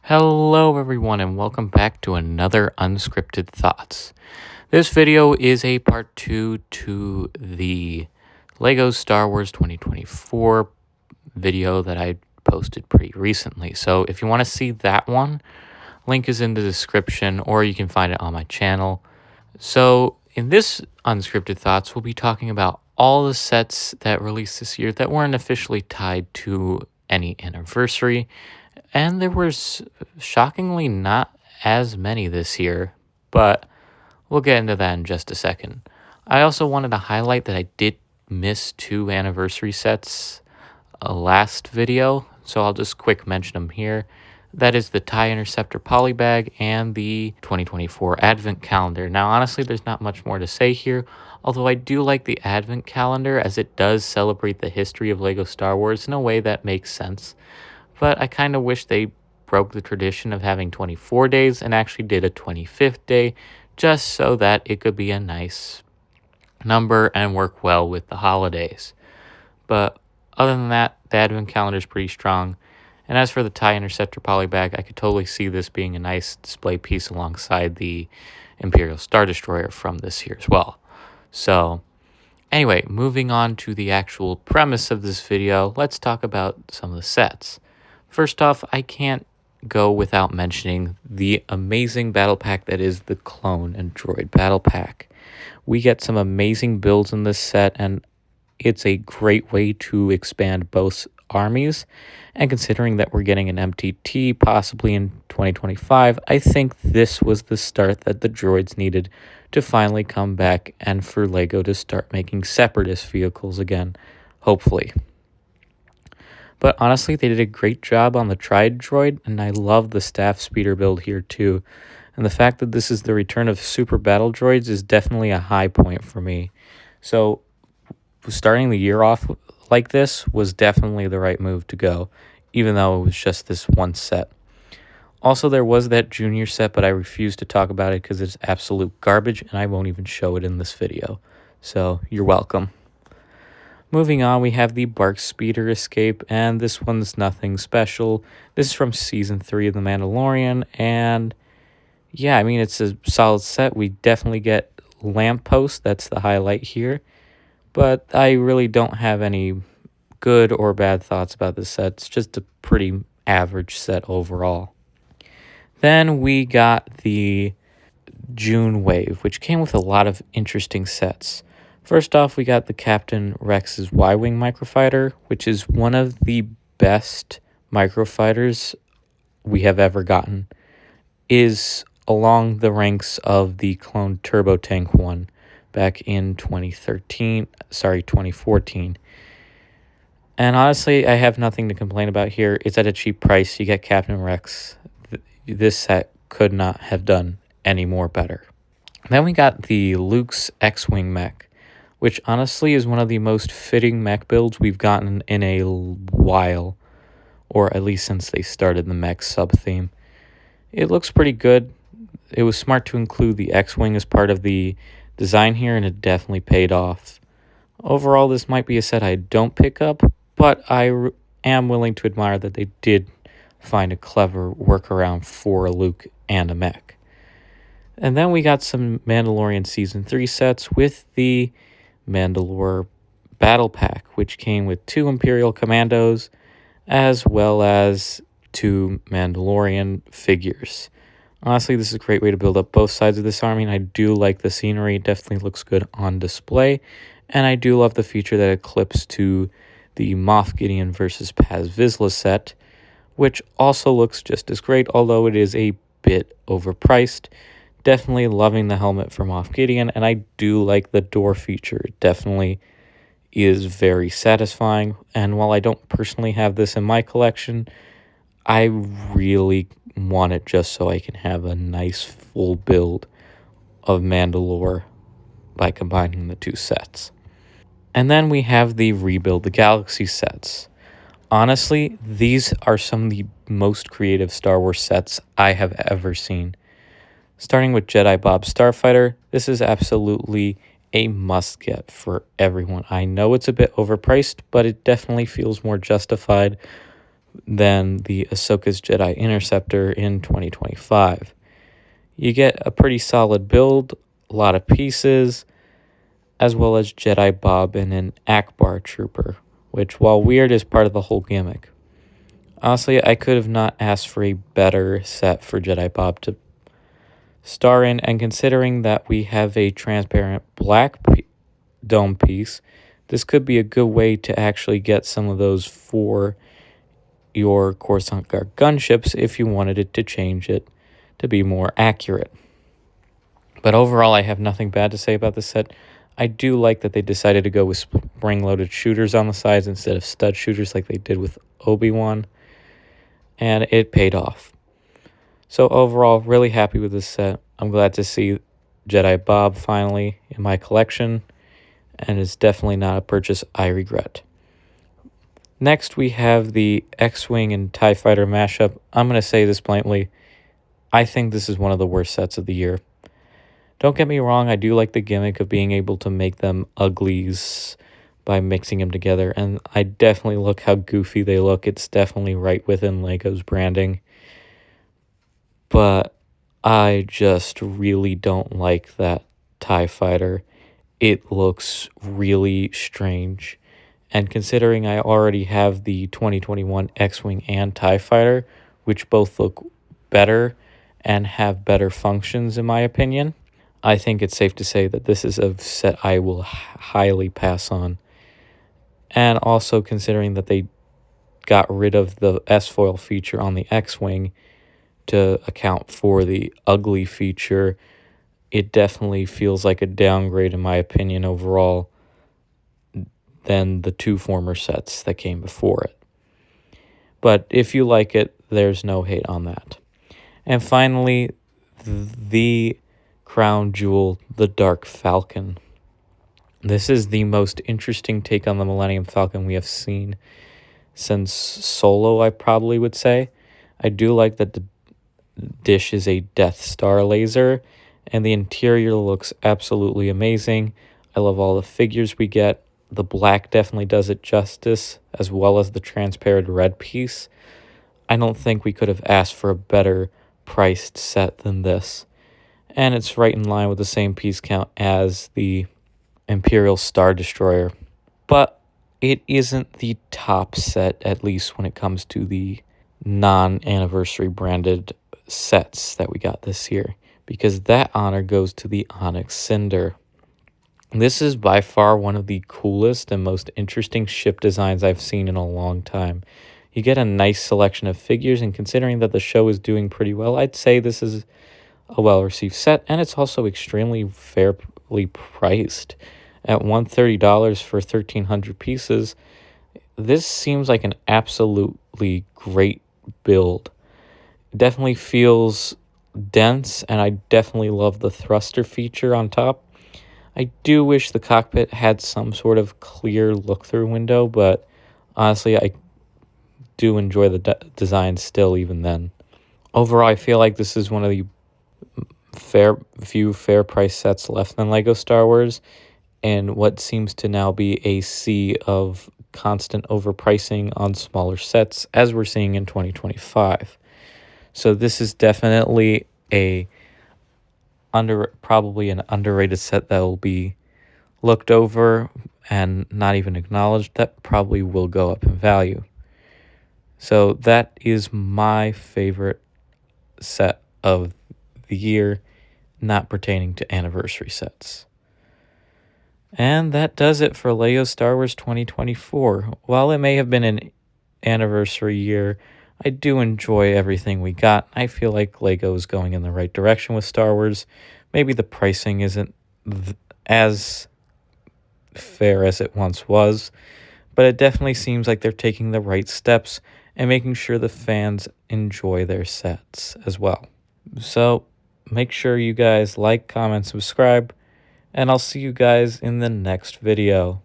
Hello, everyone, and welcome back to another Unscripted Thoughts. This video is a part 2 to the Lego Star Wars 2024 video that I posted pretty recently. So if you want to see that one, link is in the description, or you can find it on my channel. So in this Unscripted Thoughts, we'll be talking about all the sets that released this year that weren't officially tied to any anniversary. And there was shockingly not as many this year, but we'll get into that in just a second. I also wanted to highlight that I did miss 2 anniversary sets last video, so I'll just quick mention them here. That is the TIE Interceptor Polybag and the 2024 Advent Calendar. Now, honestly, there's not much more to say here, although I do like the Advent Calendar as it does celebrate the history of LEGO Star Wars in a way that makes sense. But I kind of wish they broke the tradition of having 24 days and actually did a 25th day just so that it could be a nice number and work well with the holidays. But other than that, the Advent calendar is pretty strong. And as for the TIE Interceptor Polybag, I could totally see this being a nice display piece alongside the Imperial Star Destroyer from this year as well. So anyway, moving on to the actual premise of this video, let's talk about some of the sets. First off, I can't go without mentioning the amazing battle pack that is the Clone and Droid battle pack. We get some amazing builds in this set, and it's a great way to expand both armies. And considering that we're getting an MTT possibly in 2025, I think this was the start that the droids needed to finally come back and for LEGO to start making separatist vehicles again, hopefully. But honestly, they did a great job on the Triad droid, and I love the staff speeder build here too. And the fact that this is the return of super battle droids is definitely a high point for me. So starting the year off like this was definitely the right move to go, even though it was just this one set. Also, there was that junior set, but I refuse to talk about it because it's absolute garbage, and I won't even show it in this video. So you're welcome. Moving on, we have the Bark Speeder Escape, and this one's nothing special. This is from Season 3 of The Mandalorian, and yeah, I mean, it's a solid set. We definitely get Lamppost, that's the highlight here, but I really don't have any good or bad thoughts about this set. It's just a pretty average set overall. Then we got the June Wave, which came with a lot of interesting sets. First off, we got the Captain Rex's Y-Wing microfighter, which is one of the best microfighters we have ever gotten. Is along the ranks of the clone Turbo Tank one back in 2014. And honestly, I have nothing to complain about here. It's at a cheap price. You get Captain Rex. This set could not have done any more better. Then we got the Luke's X-Wing mech, which honestly is one of the most fitting mech builds we've gotten in a while, or at least since they started the mech sub-theme. It looks pretty good. It was smart to include the X-Wing as part of the design here, and it definitely paid off. Overall, this might be a set I don't pick up, but I am willing to admire that they did find a clever workaround for a Luke and a mech. And then we got some Mandalorian Season 3 sets with the Mandalore Battle Pack, which came with 2 Imperial Commandos, as well as 2 Mandalorian figures. Honestly, this is a great way to build up both sides of this army, and I do like the scenery. It definitely looks good on display, and I do love the feature that it clips to the Moff Gideon versus Paz Vizsla set, which also looks just as great, although it is a bit overpriced. Definitely loving the helmet from Moff Gideon, and I do like the door feature. It definitely is very satisfying, and while I don't personally have this in my collection, I really want it just so I can have a nice full build of Mandalore by combining the 2 sets. And then we have the Rebuild the Galaxy sets. Honestly, these are some of the most creative Star Wars sets I have ever seen. Starting with Jedi Bob Starfighter, this is absolutely a must-get for everyone. I know it's a bit overpriced, but it definitely feels more justified than the Ahsoka's Jedi Interceptor in 2025. You get a pretty solid build, a lot of pieces, as well as Jedi Bob and an Akbar Trooper, which, while weird, is part of the whole gimmick. Honestly, I could have not asked for a better set for Jedi Bob to star in, and considering that we have a transparent black dome piece, this could be a good way to actually get some of those for your Coruscant Guard gunships if you wanted it to change it to be more accurate. But overall, I have nothing bad to say about this set. I do like that they decided to go with spring-loaded shooters on the sides instead of stud shooters like they did with Obi-Wan, and it paid off. So overall, really happy with this set. I'm glad to see Jedi Bob finally in my collection, and it's definitely not a purchase I regret. Next, we have the X-Wing and TIE Fighter mashup. I'm going to say this bluntly. I think this is one of the worst sets of the year. Don't get me wrong, I do like the gimmick of being able to make them uglies by mixing them together, and I definitely look how goofy they look. It's definitely right within LEGO's branding. But I just really don't like that TIE Fighter. It looks really strange. And considering I already have the 2021 X-Wing and TIE Fighter, which both look better and have better functions in my opinion, I think it's safe to say that this is a set I will highly pass on. And also considering that they got rid of the S-foil feature on the X-Wing to account for the ugly feature, it definitely feels like a downgrade in my opinion overall than the two former sets that came before it. But if you like it, there's no hate on that. And finally, the crown jewel, the Dark Falcon. This is the most interesting take on the Millennium Falcon we have seen since Solo, I probably would say. I do like that the dish is a Death Star laser, and the interior looks absolutely amazing. I love all the figures we get. The black definitely does it justice, as well as the transparent red piece. I don't think we could have asked for a better priced set than this. And it's right in line with the same piece count as the Imperial Star Destroyer. But it isn't the top set, at least when it comes to the non-anniversary branded sets that we got this year, because that honor goes to the Onyx Cinder. This is by far one of the coolest and most interesting ship designs I've seen in a long time. You get a nice selection of figures, and considering that the show is doing pretty well, I'd say this is a well-received set, and it's also extremely fairly priced. At $130 for 1,300 pieces, this seems like an absolutely great build. It definitely feels dense, and I definitely love the thruster feature on top. I do wish the cockpit had some sort of clear look-through window, but honestly, I do enjoy the design still even then. Overall, I feel like this is one of the few fair price sets left in LEGO Star Wars, and what seems to now be a sea of constant overpricing on smaller sets, as we're seeing in 2025. So this is definitely probably an underrated set that will be looked over and not even acknowledged. That probably will go up in value. So that is my favorite set of the year, not pertaining to anniversary sets. And that does it for LEGO Star Wars 2024. While it may have been an anniversary year, I do enjoy everything we got. I feel like LEGO is going in the right direction with Star Wars. Maybe the pricing isn't as fair as it once was, but it definitely seems like they're taking the right steps and making sure the fans enjoy their sets as well. So make sure you guys like, comment, subscribe, and I'll see you guys in the next video.